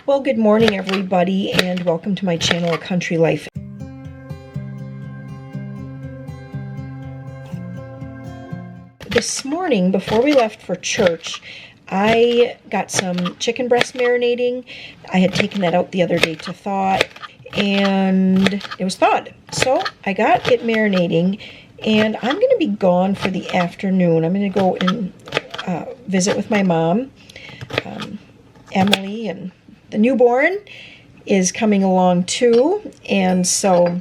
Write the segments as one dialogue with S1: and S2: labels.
S1: Well, good morning everybody, and welcome to my channel, A Country Life. This morning, before we left for church, I got some chicken breast marinating. I had taken that out the other day to thaw, and it was thawed. So I got it marinating, and I'm going to be gone for the afternoon. I'm going to go and visit with my mom. Emily and the newborn is coming along too, and so,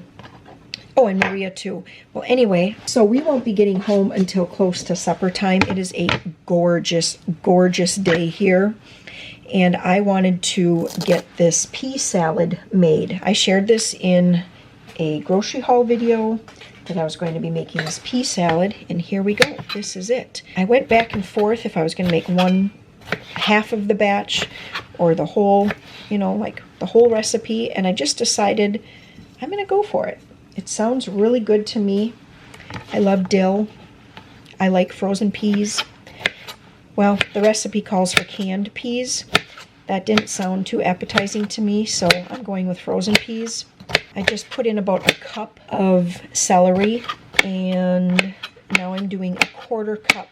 S1: oh, and Maria too. Well, anyway, so we won't be getting home until close to supper time. It is a gorgeous, gorgeous day here, and I wanted to get this pea salad made. I shared this in a grocery haul video that I was going to be making this pea salad, and here we go. This is it. I went back and forth if I was going to make half of the batch or the whole, like the whole recipe, and I just decided I'm going to go for it. It sounds really good to me. I love dill. I like frozen peas. Well, the recipe calls for canned peas. That didn't sound too appetizing to me, so I'm going with frozen peas. I just put in about a cup of celery, and now I'm doing a quarter cup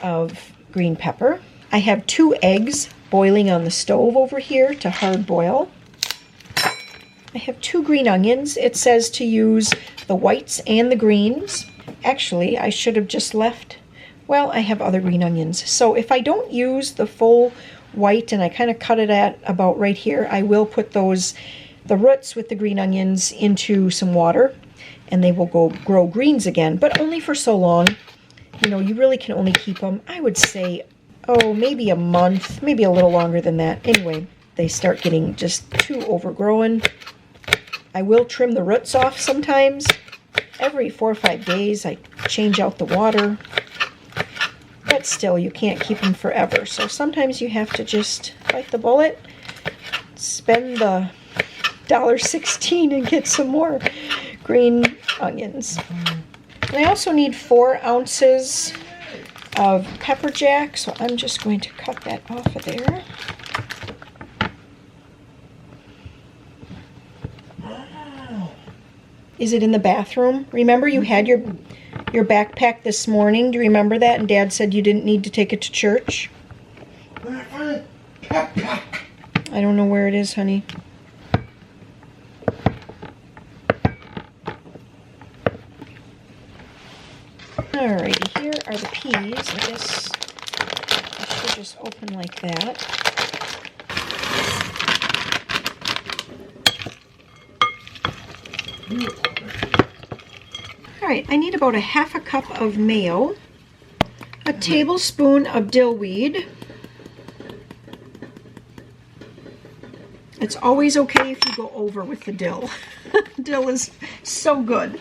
S1: of green pepper. I have 2 eggs boiling on the stove over here to hard boil. I have 2 green onions. It says to use the whites and the greens. Actually, I should have just left, well, I have other green onions. So if I don't use the full white and I kind of cut it at about right here, I will put the roots with the green onions into some water, and they will go grow greens again, but only for so long. You really can only keep them, I would say, maybe a month, maybe a little longer than that. Anyway, they start getting just too overgrown. I will trim the roots off sometimes. Every 4 or 5 days, I change out the water. But still, you can't keep them forever. So sometimes you have to just bite the bullet, spend the $1.16 and get some more green onions. And I also need 4 ounces of pepper jack, so I'm just going to cut that off of there. Is it in the bathroom? Remember you had your backpack this morning? Do you remember that? And Dad said you didn't need to take it to church? I don't know where it is, honey. Alrighty, here are the peas. I guess I should just open like that. Alright, I need about a half a cup of mayo, a tablespoon of dill weed. It's always okay if you go over with the dill. Dill is so good.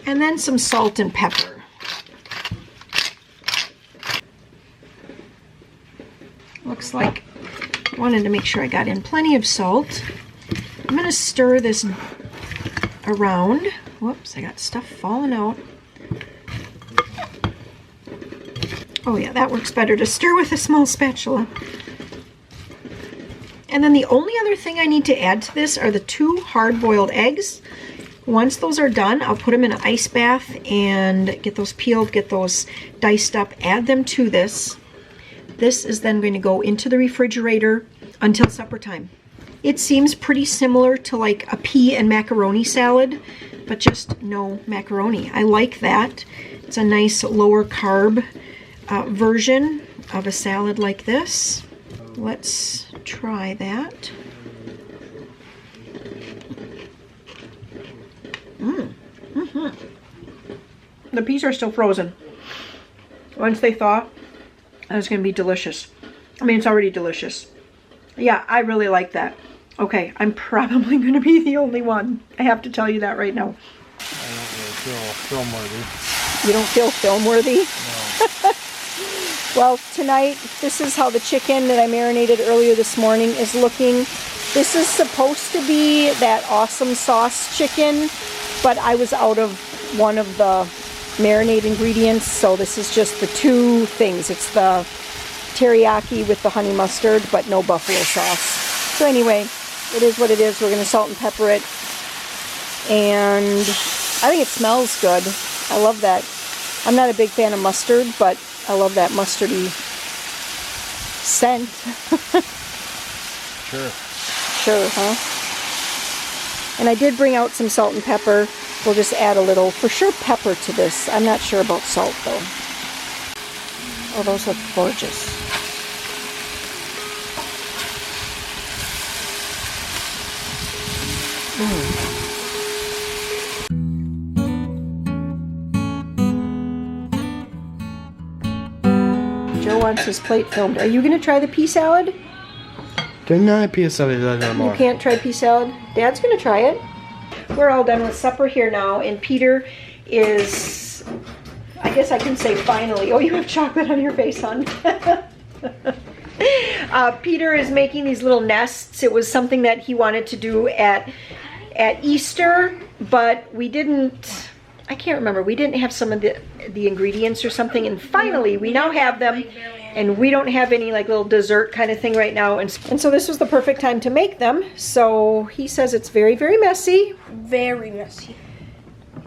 S1: And then some salt and pepper. Looks like I wanted to make sure I got in plenty of salt. I'm going to stir this around. Whoops, I got stuff falling out. Oh yeah, that works better to stir with a small spatula. And then the only other thing I need to add to this are the 2 hard-boiled eggs. Once those are done, I'll put them in an ice bath and get those peeled, get those diced up, add them to this. This is then going to go into the refrigerator until supper time. It seems pretty similar to like a pea and macaroni salad, but just no macaroni. I like that. It's a nice lower carb version of a salad like this. Let's try that. The peas are still frozen. Once they thaw, it's going to be delicious. I mean, it's already delicious. Yeah, I really like that. Okay, I'm probably going to be the only one. I have to tell you that right now.
S2: I don't really feel film-worthy.
S1: You don't feel film-worthy?
S2: No.
S1: Well, tonight, this is how the chicken that I marinated earlier this morning is looking. This is supposed to be that awesome sauce chicken, but I was out of one of the marinade ingredients, so this is just the 2 things. It's the teriyaki with the honey mustard, but no buffalo sauce. So anyway, it is what it is. We're going to salt and pepper it. And I think it smells good. I love that. I'm not a big fan of mustard, but I love that mustardy scent.
S2: Sure.
S1: Sure, huh? And I did bring out some salt and pepper. We'll just add a little, for sure, pepper to this. I'm not sure about salt, though. Oh, those look gorgeous. Joe wants his plate filmed. Are you going to try the pea salad?
S2: Didn't I Pea Salad anymore?
S1: You can't try pea salad? Dad's going to try it. We're all done with supper here now, and Peter is, I guess I can say finally. Oh, you have chocolate on your face, hon. Peter is making these little nests. It was something that he wanted to do at Easter, but we didn't, I can't remember. We didn't have some of the ingredients or something, and finally we now have them, and we don't have any like little dessert kind of thing right now, and so this was the perfect time to make them. So he says it's very, very messy.
S3: Very messy.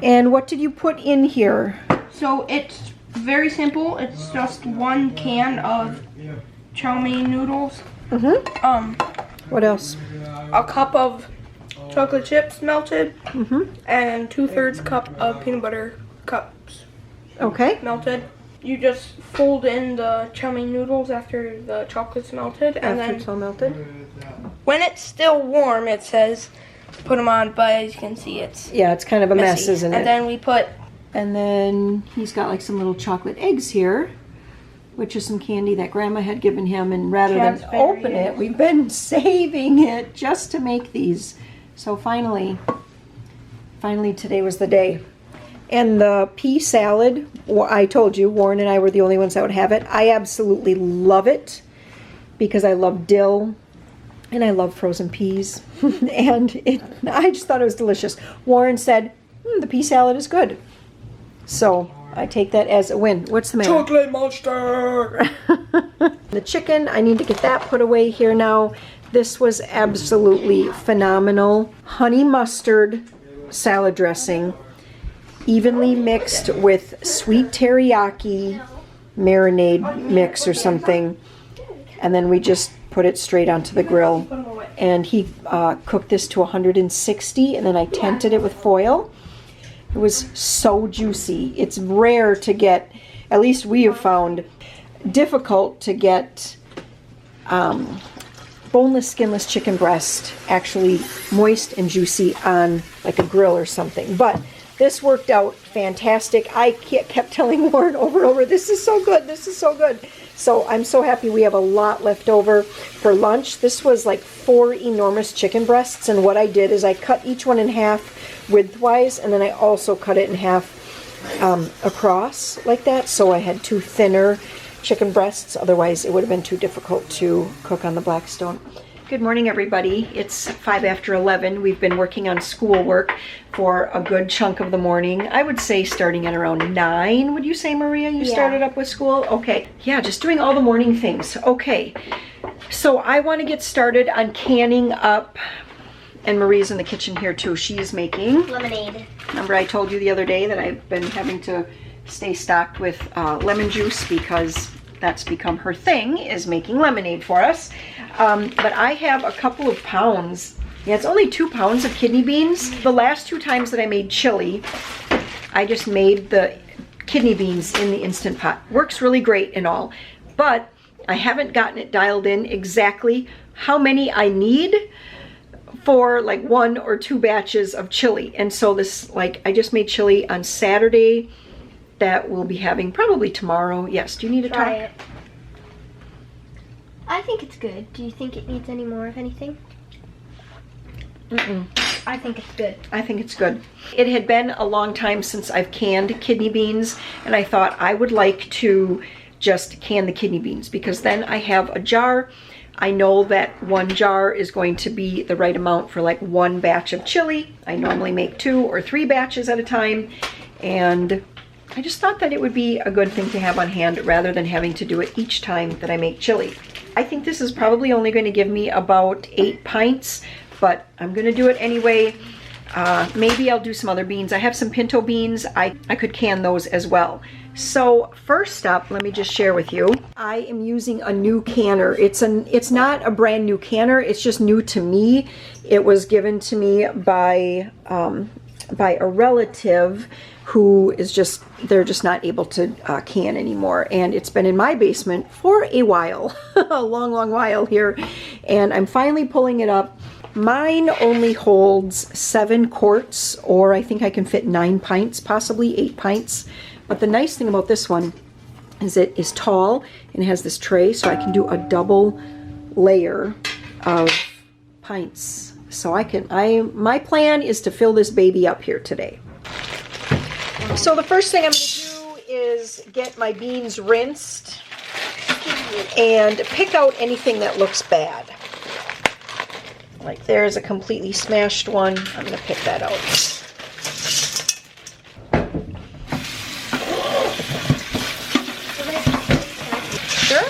S1: And what did you put in here?
S3: So it's very simple. It's just 1 can of chow mein noodles.
S1: What else?
S3: A cup of chocolate chips melted, and 2/3 cup of peanut butter cups
S1: Okay.
S3: melted. You just fold in the chow mein noodles after the chocolate's melted, and
S1: After
S3: then
S1: it's all melted.
S3: when it's still warm, it says put them on. But as you can see, it's
S1: Yeah, it's kind of a mess,
S3: messy.
S1: isn't it?
S3: And then we put
S1: And then he's got like some little chocolate eggs here, which is some candy that Grandma had given him. And rather than open it, we've been saving it just to make these. So finally today was the day. And the pea salad, I told you, Warren and I were the only ones that would have it. I absolutely love it because I love dill and I love frozen peas. And I just thought it was delicious. Warren said, the pea salad is good. So I take that as a win. What's the matter?
S3: chocolate monster.
S1: The chicken, I need to get that put away here now. This was absolutely phenomenal. Honey mustard salad dressing, evenly mixed with sweet teriyaki marinade mix or something. And then we just put it straight onto the grill. And he cooked this to 160, and then I tented it with foil. It was so juicy. It's rare to get, at least we have found, difficult to get boneless, skinless chicken breast actually moist and juicy on like a grill or something. But this worked out fantastic. I kept telling Warren over and over, this is so good, this is so good. So I'm so happy we have a lot left over for lunch. This was like 4 enormous chicken breasts, and what I did is I cut each one in half widthwise, and then I also cut it in half across like that, so I had 2 thinner chicken breasts. Otherwise it would have been too difficult to cook on the Blackstone. Good morning, everybody. It's 5 after 11. We've been working on schoolwork for a good chunk of the morning. I would say starting at around 9. Would you say, Maria, you started up with school? Okay. Yeah, just doing all the morning things. Okay. So I want to get started on canning up, and Maria's in the kitchen here too. She is making
S4: lemonade.
S1: Remember I told you the other day that I've been having to stay stocked with lemon juice because that's become her thing, is making lemonade for us. But I have a couple of pounds. Yeah, it's only 2 pounds of kidney beans. The last 2 times that I made chili, I just made the kidney beans in the Instant Pot. Works really great and all, but I haven't gotten it dialed in exactly how many I need for like 1 or 2 batches of chili. And so this, like, I just made chili on Saturday that we'll be having probably tomorrow. Yes, do you need to
S4: Try
S1: talk?
S4: it. I think it's good. Do you think it needs any more of anything? I think it's good.
S1: I think it's good. It had been a long time since I've canned kidney beans, and I thought I would like to just can the kidney beans because then I have a jar. I know that 1 jar is going to be the right amount for like 1 batch of chili. I normally make 2 or 3 batches at a time, and I just thought that it would be a good thing to have on hand rather than having to do it each time that I make chili. I think this is probably only going to give me about 8 pints, but I'm going to do it anyway. Maybe I'll do some other beans. I have some pinto beans. I could can those as well. So first up, let me just share with you. I am using a new canner. It's not a brand new canner. It's just new to me. It was given to me by a relative who is they're just not able to can anymore. And it's been in my basement for a while, a long, long while here. And I'm finally pulling it up. Mine only holds 7 quarts, or I think I can fit 9 pints, possibly 8 pints. But the nice thing about this one is it is tall and it has this tray, so I can do a double layer of pints. So my plan is to fill this baby up here today. So the first thing I'm going to do is get my beans rinsed and pick out anything that looks bad. Like there's a completely smashed one. I'm going to pick that out. Sure.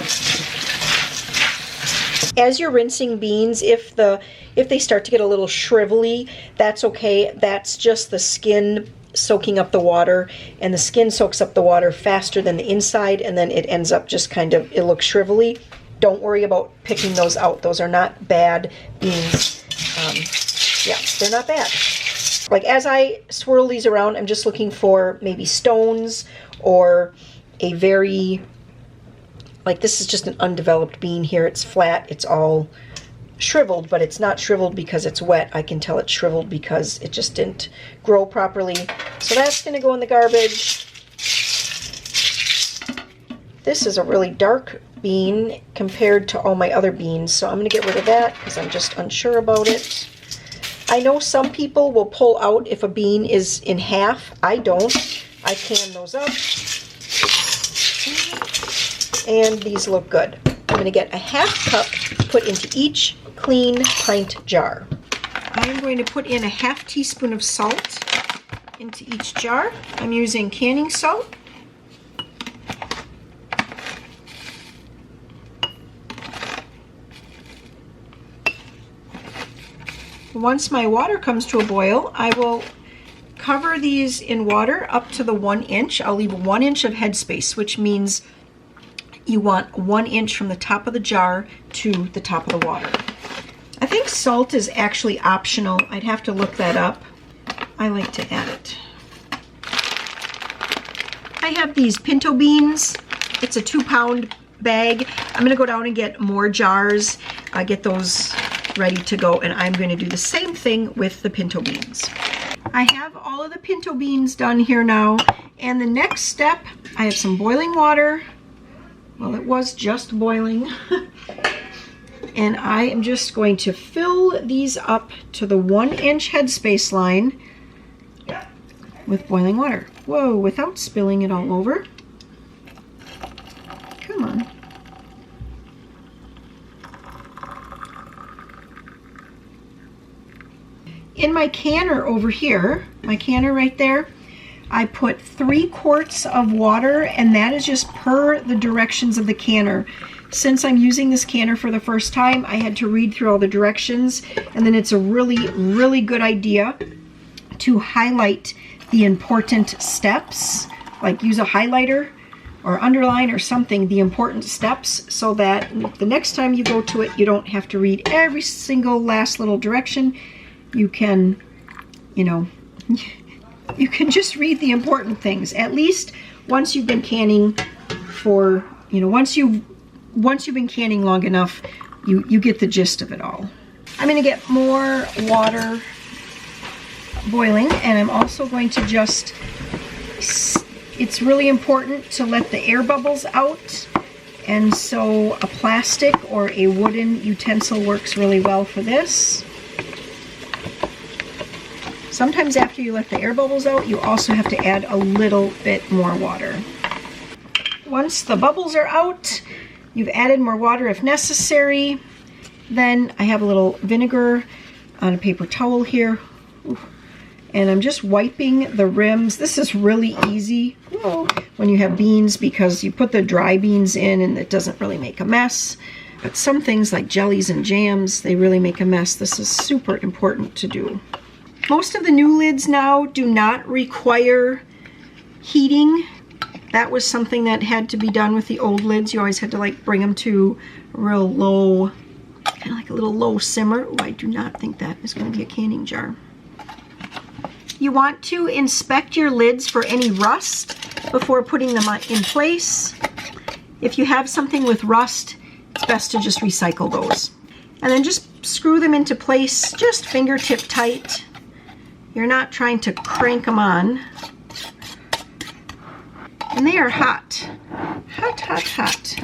S1: As you're rinsing beans, if they start to get a little shrivelly, that's okay. That's just the skin soaking up the water, and the skin soaks up the water faster than the inside, and then it ends up just kind of, it looks shrivelly. Don't worry about picking those out. Those are not bad beans. Yeah, they're not bad. Like as I swirl these around, I'm just looking for maybe stones or a very, like this is just an undeveloped bean here. It's flat, it's all shriveled, but it's not shriveled because it's wet. I can tell it's shriveled because it just didn't grow properly. So that's gonna go in the garbage. This is a really dark bean compared to all my other beans, so I'm going to get rid of that because I'm just unsure about it. I know some people will pull out if a bean is in half. I don't. I can those up. And these look good. I'm going to get a half cup put into each clean pint jar. I am going to put in a half teaspoon of salt into each jar. I'm using canning salt. Once my water comes to a boil, I will cover these in water up to the 1 inch. I'll leave 1 inch of headspace, which means you want 1 inch from the top of the jar to the top of the water. I think salt is actually optional. I'd have to look that up. I like to add it. I have these pinto beans. It's a 2-pound bag. I'm going to go down and get more jars, get those ready to go, and I'm going to do the same thing with the pinto beans. I have all of the pinto beans done here now, and the next step, I have some boiling water. Well, it was just boiling. And I am just going to fill these up to the 1 inch headspace line with boiling water. Whoa, without spilling it all over. Come on. In my canner over here, my canner right there, I put 3 quarts of water, and that is just per the directions of the canner. Since I'm using this canner for the first time, I had to read through all the directions, and then it's a really, really good idea to highlight the important steps, like use a highlighter or underline or something, the important steps, so that the next time you go to it, you don't have to read every single last little direction. You can, you can just read the important things. At least once you've been canning for, once you've been canning long enough, you get the gist of it all. I'm going to get more water boiling, and I'm also going to just, it's really important to let the air bubbles out, and so a plastic or a wooden utensil works really well for this. Sometimes after you let the air bubbles out, you also have to add a little bit more water. Once the bubbles are out, you've added more water if necessary. Then I have a little vinegar on a paper towel here. And I'm just wiping the rims. This is really easy. when you have beans, because you put the dry beans in and it doesn't really make a mess. But some things like jellies and jams, they really make a mess. This is super important to do. Most of the new lids now do not require heating. That was something that had to be done with the old lids. You always had to like bring them to a real low, kind of like a little low simmer. Oh, I do not think that is going to be a canning jar. You want to inspect your lids for any rust before putting them in place. If you have something with rust, it's best to just recycle those. And then just screw them into place, just fingertip tight. You're not trying to crank them on. And they are hot. Hot, hot, hot.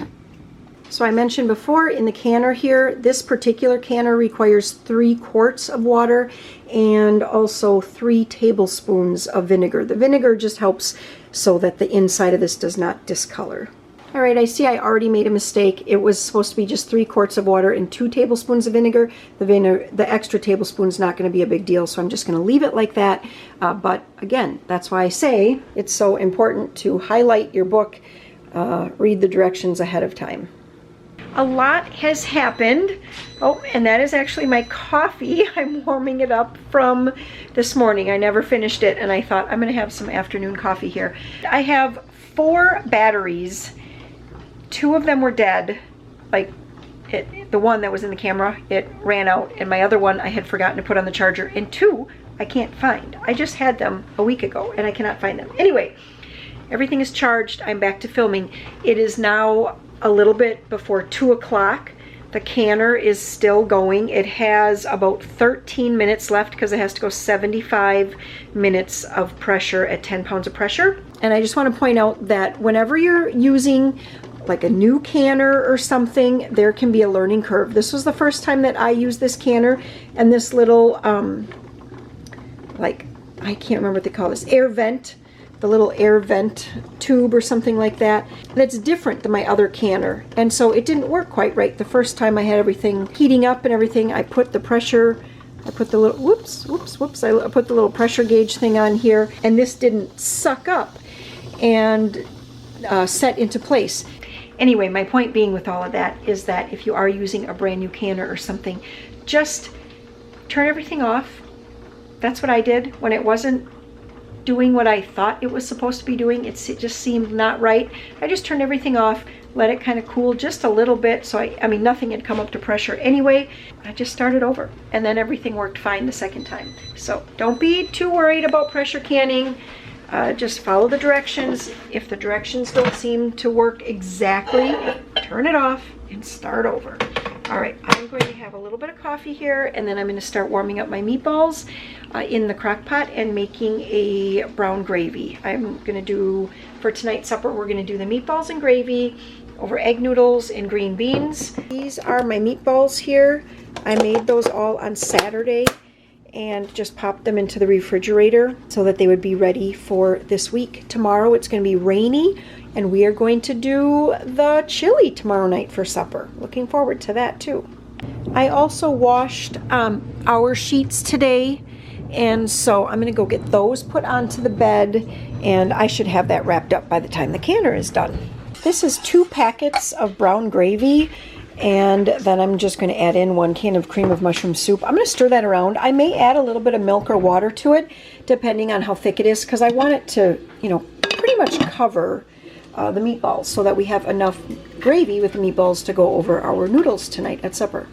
S1: So I mentioned before in the canner here, this particular canner requires 3 quarts of water and also 3 tablespoons of vinegar. The vinegar just helps so that the inside of this does not discolor. All right, I see I already made a mistake. It was supposed to be just 3 quarts of water and 2 tablespoons of vinegar. The extra tablespoon is not going to be a big deal, so I'm just going to leave it like that. But again, that's why I say it's so important to highlight your book, read the directions ahead of time. A lot has happened. Oh, and that is actually my coffee. I'm warming it up from this morning. I never finished it, and I thought I'm going to have some afternoon coffee here. I have 4 batteries. 2 of them were dead. Like, the one that was in the camera, it ran out, and my other one I had forgotten to put on the charger, and 2 I can't find. I just had them a week ago, and I cannot find them. Anyway, everything is charged. I'm back to filming. It is now a little bit before 2 o'clock. The canner is still going. It has about 13 minutes left because it has to go 75 minutes of pressure at 10 pounds of pressure. And I just want to point out that whenever you're using like a new canner or something, there can be a learning curve. This was the first time that I used this canner, and this little, like, I can't remember what they call this, air vent, the little air vent tube or something like that, that's different than my other canner. And so it didn't work quite right the first time I had everything heating up and everything. I put the pressure, I put the little, I put the little pressure gauge thing on here, and this didn't suck up and set into place. Anyway, my point being with all of that is that if you are using a brand new canner or something, just turn everything off. That's what I did when it wasn't doing what I thought it was supposed to be doing. It just seemed not right. I just turned everything off, let it kind of cool just a little bit. So I mean, nothing had come up to pressure anyway. I just started over, and then everything worked fine the second time. So don't be too worried about pressure canning. Just follow the directions. If the directions don't seem to work exactly, turn it off and start over. All right, I'm going to have a little bit of coffee here, and then I'm going to start warming up my meatballs in the crock pot and making a brown gravy. I'm going to do, for tonight's supper, we're going to do the meatballs and gravy over egg noodles and green beans. These are my meatballs here. I made those all on Saturday and just popped them into the refrigerator so that they would be ready for this week. Tomorrow it's going to be rainy, and we are going to do the chili tomorrow night for supper. Looking forward to that too. I also washed our sheets today, and so I'm going to go get those put onto the bed, and I should have that wrapped up by the time the canner is done. This is 2 packets of brown gravy, and then I'm just going to add in 1 can of cream of mushroom soup. I'm going to stir that around. I may add a little bit of milk or water to it, depending on how thick it is, because I want it to, you know, pretty much cover the meatballs so that we have enough gravy with the meatballs to go over our noodles tonight at supper.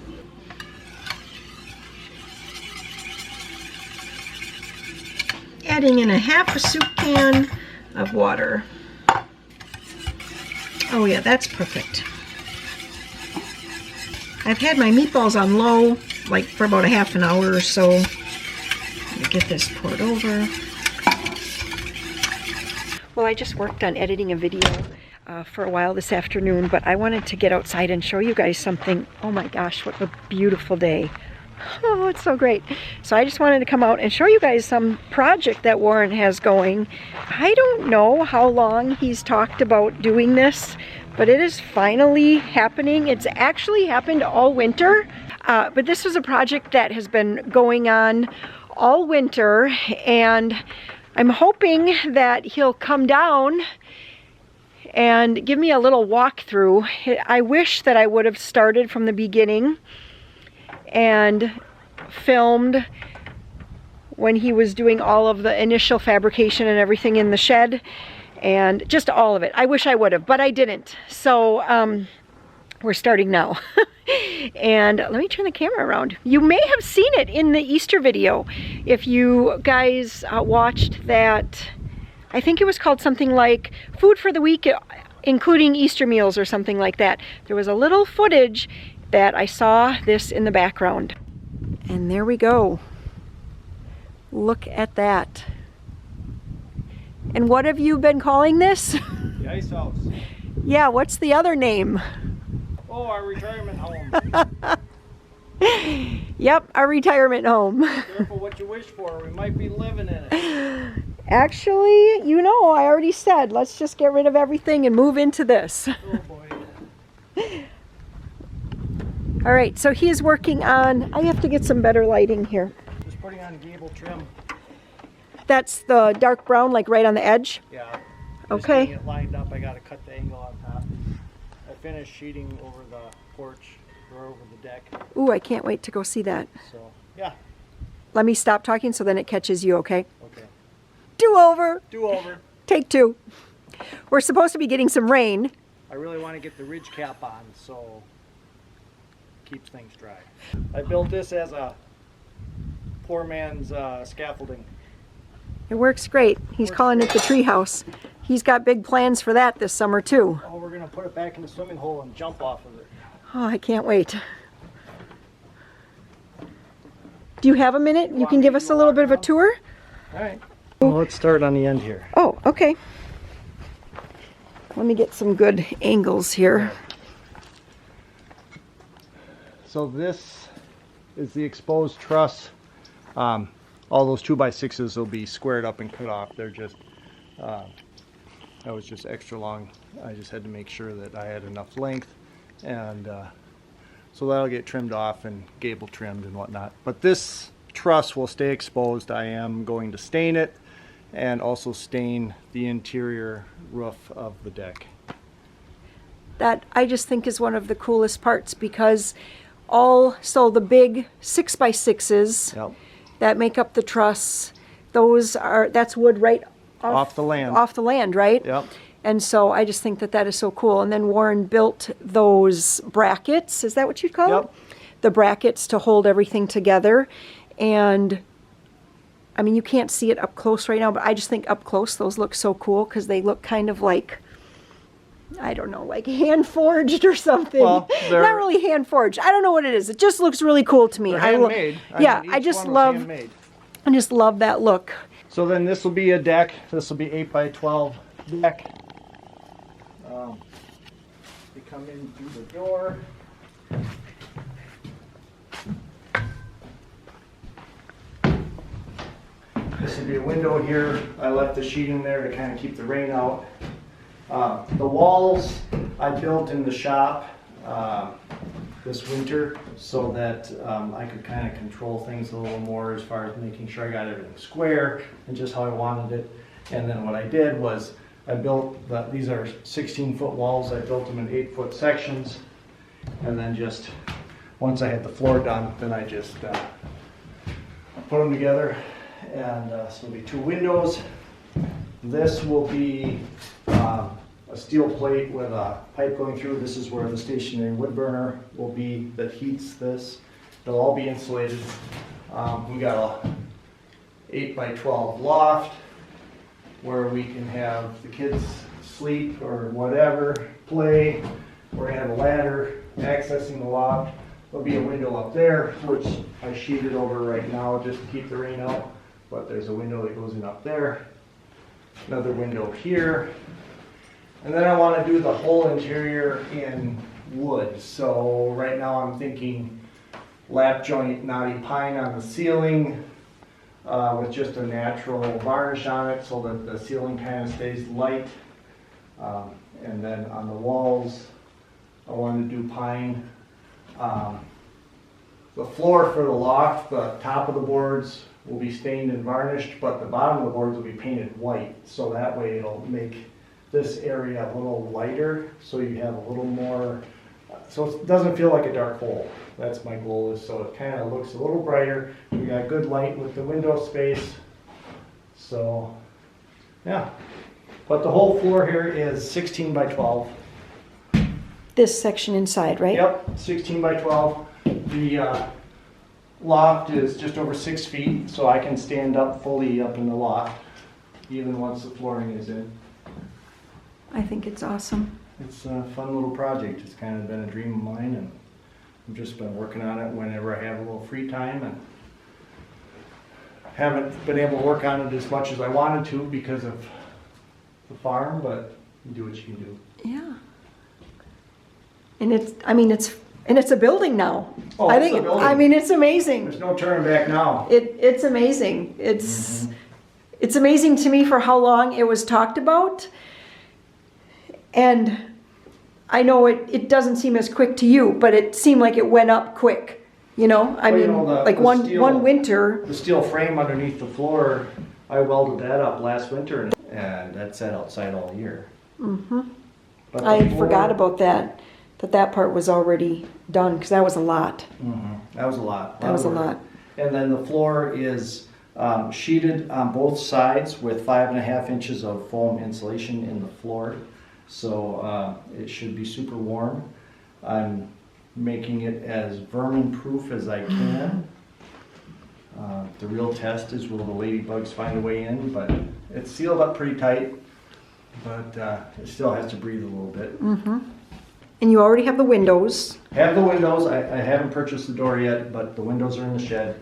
S1: Adding in a half a soup can of water. Oh yeah, that's perfect. I've had my meatballs on low, like for about a half an hour or so. Let me get this poured over. Well, I just worked on editing a video for a while this afternoon, but I wanted to get outside and show you guys something. Oh my gosh, what a beautiful day. Oh, it's so great. So I just wanted to come out and show you guys some project that Warren has going. I don't know how long he's talked about doing this, but it is finally happening. It's actually happened all winter, but this was a project that has been going on all winter, and I'm hoping that he'll come down and give me a little walkthrough. I wish that I would have started from the beginning and filmed when he was doing all of the initial fabrication and everything in the shed, and just all of it. I wish I would have, but I didn't. So we're starting now. And let me turn the camera around. You may have seen it in the Easter video. If you guys watched that, I think it was called something like Food for the Week, including Easter meals or something like that. There was a little footage that I saw this in the background. And there we go. Look at that. And what have you been calling this?
S2: The ice house.
S1: Yeah, what's the other name?
S2: Oh, our retirement home.
S1: Yep, our retirement home.
S2: Careful what you wish for. We might be living in it.
S1: Actually, you know, I already said, let's just get rid of everything and move into this.
S2: Oh boy.
S1: All right, so he is working on, I have to get some better lighting here.
S2: Just putting on gable trim.
S1: That's the dark brown, like right on the edge?
S2: Yeah. Just
S1: Okay.
S2: getting it lined up. I got to cut the angle on top. I finished sheeting over the porch or over the deck.
S1: Ooh, I can't wait to go see that.
S2: So, yeah.
S1: Let me stop talking so then it catches you, okay?
S2: Okay.
S1: Do over.
S2: Do over.
S1: Take two. We're supposed to be getting some rain.
S2: I really want to get the ridge cap on so keeps things dry. I built this as a poor man's scaffolding.
S1: It works great. He's calling it the tree house. He's got big plans for that this summer too.
S2: Oh, we're going to put it back in the swimming hole and jump off of it.
S1: Oh, I can't wait. Do you have a minute? You can give us a little bit of a tour?
S2: All right. Well, let's start on the end here.
S1: Oh, okay. Let me get some good angles here.
S2: So this is the exposed truss. All those 2x6s will be squared up and cut off. They're just, that was just extra long. I just had to make sure that I had enough length, and so that'll get trimmed off and gable trimmed and whatnot. But this truss will stay exposed. I am going to stain it and also stain the interior roof of the deck.
S1: That I just think is one of the coolest parts, because so the big 6x6s
S2: Yep.
S1: that make up the truss, that's wood right
S2: Off the land.
S1: Off the land, right?
S2: Yep.
S1: And so I just think that that is so cool. And then Warren built those brackets. Is that what you'd call
S2: Yep.
S1: it? The brackets to hold everything together. And I mean, you can't see it up close right now, but I just think up close those look so cool because they look kind of like, I don't know, like hand forged or something.
S2: Well, they're-
S1: not really hand forged. I don't know what it is. It just looks really cool to me.
S2: They're
S1: I lo-
S2: handmade.
S1: Yeah,
S2: mean,
S1: I
S2: each
S1: just
S2: one was
S1: love.
S2: handmade.
S1: I just love that look.
S2: So then this will be a deck. This will be 8x12 deck. You come in through the door. This will be a window here. I left the sheeting there to kind of keep the rain out. The walls I built in the shop this winter so that I could kind of control things a little more as far as making sure I got everything square and just how I wanted it. And then what I did was I built, these are 16-foot walls. I built them in 8-foot sections. And then just, once I had the floor done, then I just put them together. And so it'll be 2 windows. This will be a steel plate with a pipe going through. This is where the stationary wood burner will be that heats this. They'll all be insulated. We got a 8x12 loft where we can have the kids sleep or whatever, play. We're gonna have a ladder accessing the loft. There'll be a window up there, which I sheeted over right now just to keep the rain out. But there's a window that goes in up there. Another window here. And then I want to do the whole interior in wood. So right now I'm thinking lap joint knotty pine on the ceiling with just a natural varnish on it so that the ceiling kind of stays light. And then on the walls I want to do pine. the floor for the loft, the top of the boards will be stained and varnished, but the bottom of the boards will be painted white. So that way it'll make this area a little lighter, so you have a little more, so it doesn't feel like a dark hole. That's my goal, is so it kind of looks a little brighter. We got good light with the window space. So, yeah. But the whole floor here is 16 by 12.
S1: This section inside, right?
S2: Yep, 16 by 12. The loft is just over 6 feet, so I can stand up fully up in the loft, even once the flooring is in.
S1: I think it's awesome.
S2: It's a fun little project. It's kind of been a dream of mine, and I've just been working on it whenever I have a little free time, and haven't been able to work on it as much as I wanted to because of the farm, but you do what you can do.
S1: Yeah. And it's a building now.
S2: Oh,
S1: I
S2: it's
S1: think
S2: a building.
S1: I mean, it's amazing.
S2: There's no turning back now.
S1: It's amazing. It's amazing to me for how long it was talked about. And I know it doesn't seem as quick to you, but it seemed like it went up quick. You know, I mean, like one winter.
S2: The steel frame underneath the floor, I welded that up last winter, and that sat outside all year.
S1: Mm-hmm.
S2: But
S1: I forgot about that part was already done, because that was a lot.
S2: Mm-hmm. That was a lot.
S1: That was a lot.
S2: And then the floor is sheeted on both sides with 5.5 inches of foam insulation in the floor. So it should be super warm. I'm making it as vermin proof as I can. The real test is, will the ladybugs find a way in, but it's sealed up pretty tight, but it still has to breathe a little bit.
S1: Mm-hmm. And you already have the windows.
S2: Have the windows. I haven't purchased the door yet, but the windows are in the shed.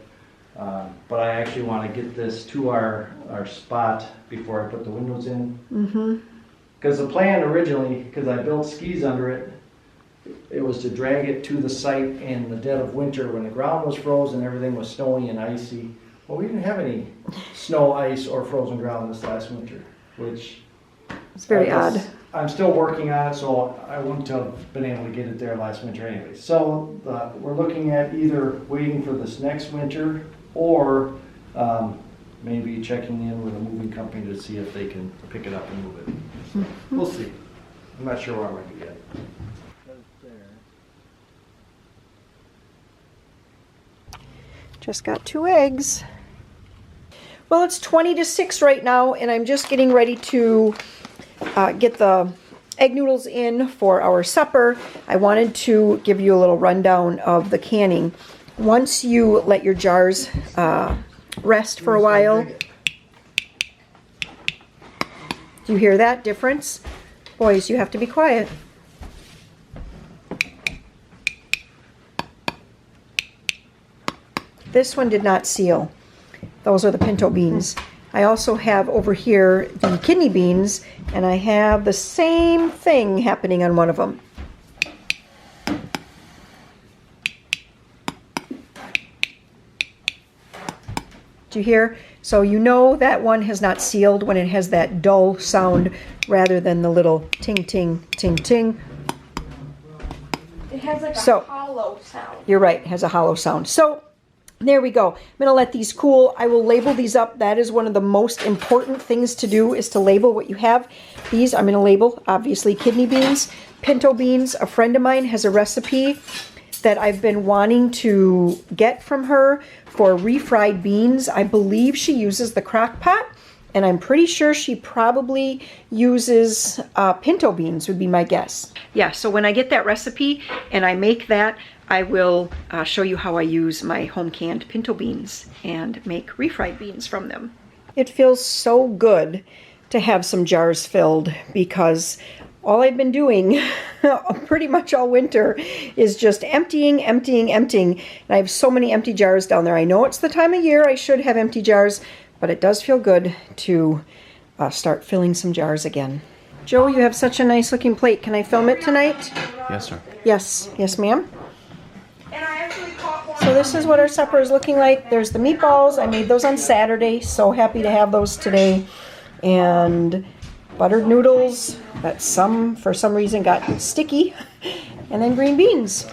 S2: But I actually want to get this to our spot before I put the windows in.
S1: Mm-hmm.
S2: Because the plan originally, because I built skis under it, it was to drag it to the site in the dead of winter when the ground was frozen, everything was snowy and icy. Well, we didn't have any snow, ice, or frozen ground this last winter, which
S1: It's very odd.
S2: I'm still working on it, so I wouldn't have been able to get it there last winter anyway. So we're looking at either waiting for this next winter or maybe checking in with a moving company to see if they can pick it up and move it. So we'll see. I'm not sure where I'm going to get.
S1: Just got 2 eggs. Well, it's 20 to 6 right now, and I'm just getting ready to get the egg noodles in for our supper. I wanted to give you a little rundown of the canning. Once you let your jars rest for a while, do you hear that difference? Boys, you have to be quiet. This one did not seal. Those are the pinto beans. I also have over here the kidney beans, and I have the same thing happening on one of them. Do you hear? So you know that one has not sealed when it has that dull sound rather than the little ting, ting, ting, ting.
S3: It has like
S1: So-
S3: a hollow sound.
S1: You're right, it has a hollow sound. So there we go. I'm going to let these cool. I will label these up. That is one of the most important things to do, is to label what you have. These I'm going to label, obviously, kidney beans, pinto beans. A friend of mine has a recipe that I've been wanting to get from her for refried beans. I believe she uses the crock pot, and I'm pretty sure she probably uses pinto beans, would be my guess. Yeah, so when I get that recipe and I make that, I will show you how I use my home canned pinto beans and make refried beans from them. It feels so good to have some jars filled, because all I've been doing pretty much all winter is just emptying. And I have so many empty jars down there. I know it's the time of year I should have empty jars, but it does feel good to start filling some jars again. Joe, you have such a nice looking plate. Can I film it tonight?
S5: Yes, sir.
S1: Yes, ma'am.
S3: And I actually caught one.
S1: So this is what our supper is looking like. There's the meatballs. I made those on Saturday. So happy to have those today. And buttered noodles that for some reason got sticky. And then green beans.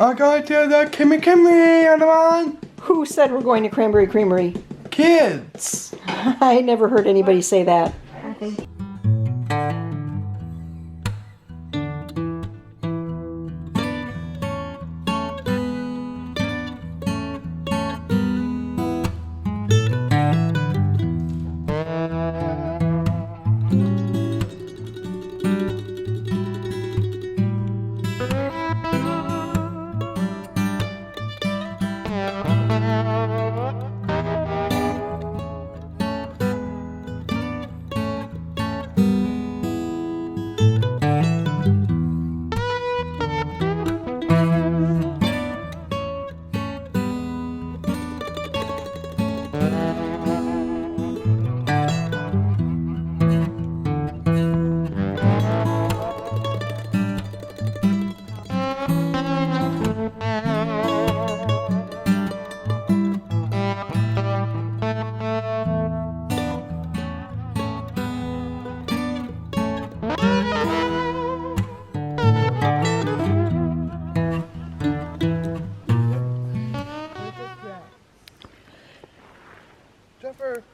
S5: I'm going to the Kimmy everyone.
S1: Who said we're going to Cranberry Creamery?
S5: Kids.
S1: I never heard anybody say that.
S4: I think.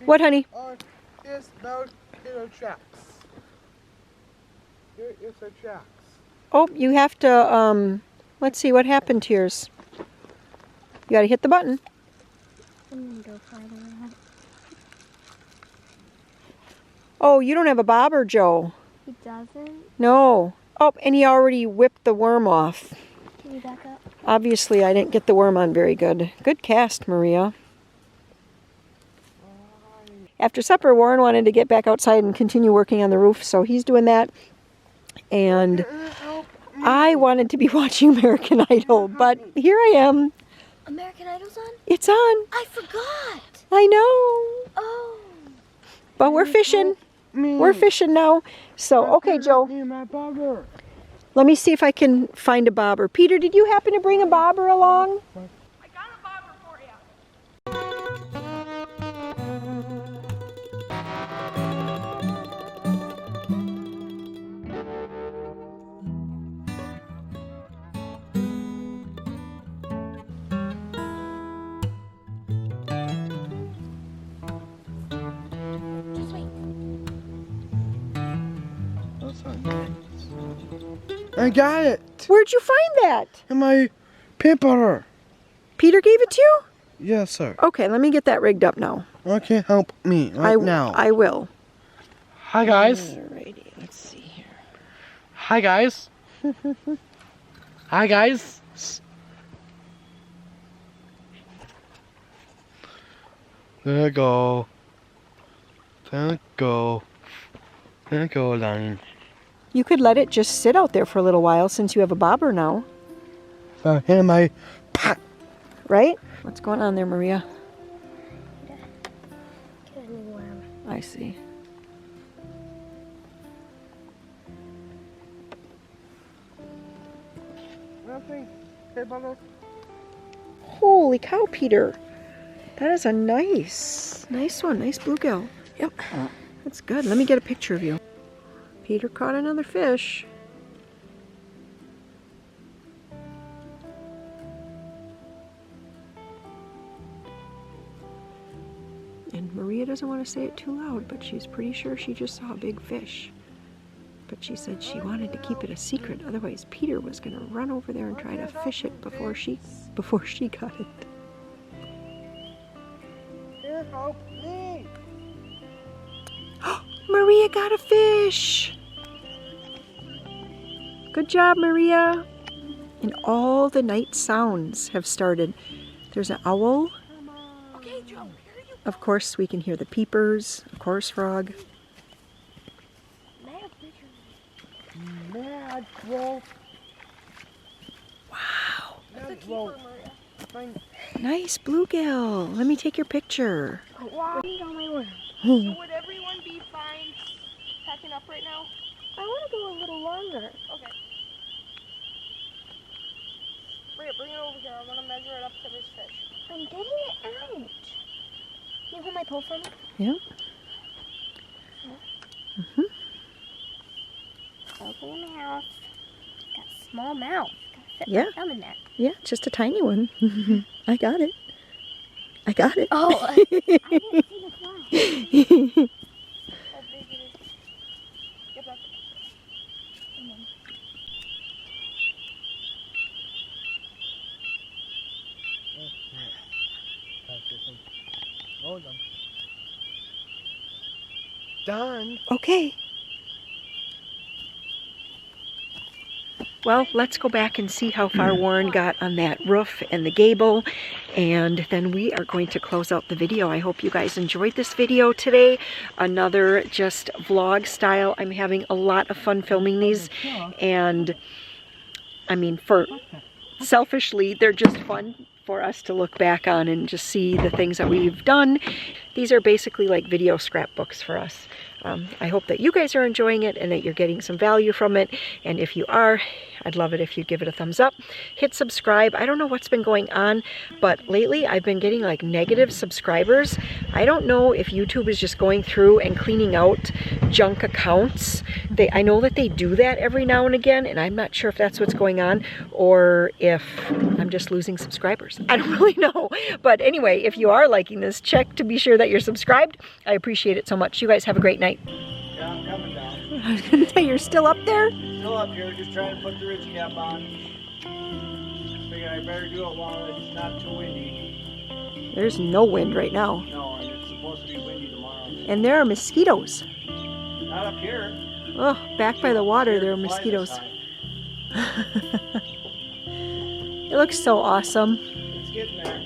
S1: What, honey?
S5: Here's no tracks. Here is the tracks.
S1: Oh, you have to, let's see what happened to yours. You gotta hit the button.
S4: I'm gonna go farther around.
S1: Oh, you don't have a bobber, Joe.
S4: He doesn't.
S1: No. Oh, and he already whipped the worm off.
S4: Can you back up?
S1: Obviously, I didn't get the worm on very good. Good cast, Maria. After supper, Warren wanted to get back outside and continue working on the roof, so he's doing that. And I wanted to be watching American Idol, but here I am.
S4: American Idol's on?
S1: It's on.
S4: I forgot.
S1: I know.
S4: Oh.
S1: But we're fishing. We're fishing now. So, okay, Joe. Let me see if I can find a bobber. Peter, did you happen to bring a bobber along?
S3: I got a bobber for you.
S4: Just wait.
S5: I got it.
S1: Where'd you find that?
S5: In my peanut butter.
S1: Peter gave it to you?
S5: Yes, sir.
S1: Okay, let me get that rigged up now.
S5: Okay, help me right now.
S1: I will.
S5: Hi, guys.
S1: Alrighty, let's see here.
S5: Hi, guys. Hi, guys. There you go. There you go. There you go, Lion.
S1: You could let it just sit out there for a little while since you have a bobber now,
S5: In my pot.
S1: right? What's going on there, Maria?
S4: Get a new worm.
S1: I see.
S5: Nothing. Hey, brother.
S1: Holy cow, Peter. That is a nice one. Nice bluegill. Yep. That's good. Let me get a picture of you. Peter caught another fish. And Maria doesn't want to say it too loud, but she's pretty sure she just saw a big fish. But she said she wanted to keep it a secret, otherwise Peter was going to run over there and try to fish it before she got it.
S5: Here, help me.
S1: Maria got a fish! Good job, Maria! And all the night sounds have started. There's an owl.
S3: Okay, Joe, here you
S1: Of course, we can hear the peepers, a chorus frog.
S5: Mad bro.
S1: Wow!
S3: That's a keeper, Maria.
S1: Nice bluegill. Let me take your picture.
S3: Wow.
S4: Eat all my worms.
S3: So would everyone be fine packing up right now?
S4: I want to go a little longer.
S3: Okay. Maria, bring it over here. I want to measure it up to this fish.
S4: I'm getting it out. Can you hold my pole for me?
S1: Yeah.
S4: Open your mouth. Got a small mouth. Got fit
S1: Yeah.
S4: my thumb in there.
S1: Yeah, just a tiny one. I got it. I got it.
S4: Oh, I didn't see the fly.
S5: Done.
S1: Okay. Well, let's go back and see how far Warren got on that roof and the gable, and then we are going to close out the video. I hope you guys enjoyed this video today. Another just vlog style. I'm having a lot of fun filming these, and I mean, selfishly, they're just fun for us to look back on and just see the things that we've done. These are basically like video scrapbooks for us. I hope that you guys are enjoying it and that you're getting some value from it. And if you are, I'd love it if you'd give it a thumbs up. Hit subscribe. I don't know what's been going on, but lately I've been getting like negative subscribers. I don't know if YouTube is just going through and cleaning out junk accounts. I know that they do that every now and again, and I'm not sure if that's what's going on or if I'm just losing subscribers. I don't really know. But anyway, if you are liking this, check to be sure that you're subscribed. I appreciate it so much. You guys have a great night.
S2: Yeah, I'm coming down.
S1: I was going to say, you're still up there?
S2: Still up here, just trying to put the ridge cap on. Figured I better do it while it's not too windy.
S1: There's no wind right now.
S2: No, and it's supposed to be windy tomorrow.
S1: And there are mosquitoes.
S2: Not up here.
S1: Oh, back by the water there are
S2: Fly this
S1: mosquitoes.
S2: high.
S1: It looks so awesome.
S2: It's getting there.